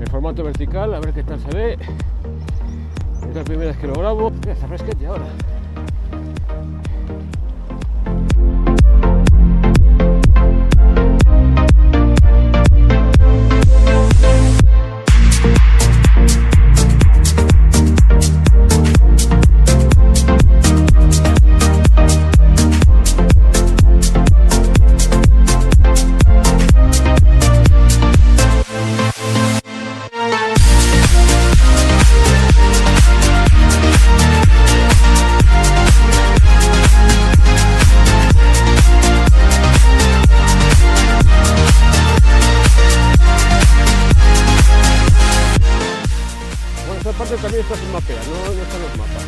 en formato vertical, a ver qué tal se ve. Es la primera vez que lo grabo. Mira, está fresquete ahora. Esta parte también está sin mapear, no están los mapas.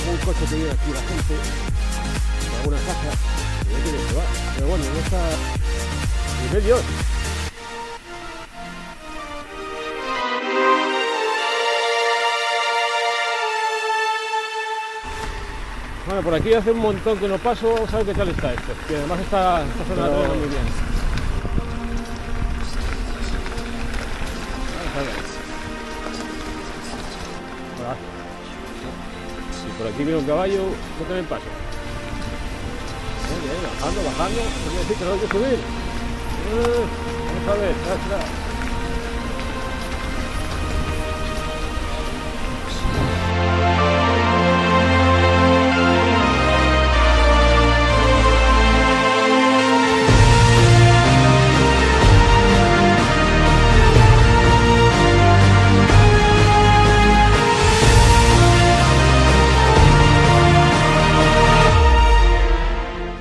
Un coche que viene aquí la gente, alguna casa, y ya tiene que va. Pero bueno, no está nivel Dios. Bueno, por aquí hace un montón que no paso, vamos a ver qué tal está esto. Y además esta zona la muy bien. Vamos a ver. Si por aquí viene un caballo, yo también paso. Bajando, quiere decir que no hay que subir. Vamos a ver, atrás.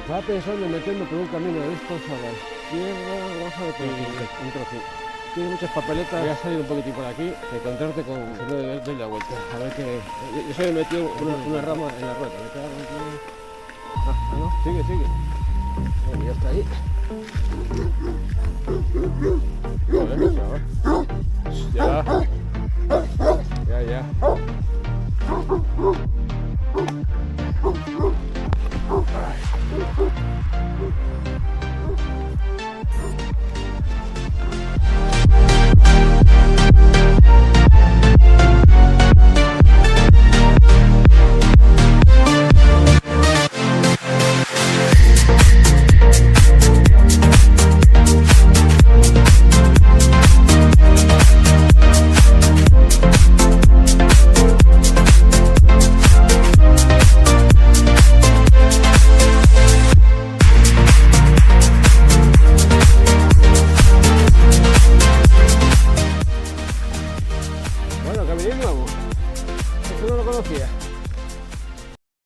Estaba pensando en meterme por un camino de estos a la izquierda, vamos a ver por aquí, un trozo. Tiene muchas papeletas, voy a salir un poquitín por aquí, encontrarte con el doy la vuelta, a ver que... Yo se me metió una rama en la rueda, me queda no, sigue. Bueno, ya está ahí. Joder, ya. Bueno, caminé nuevo. Esto no lo conocía.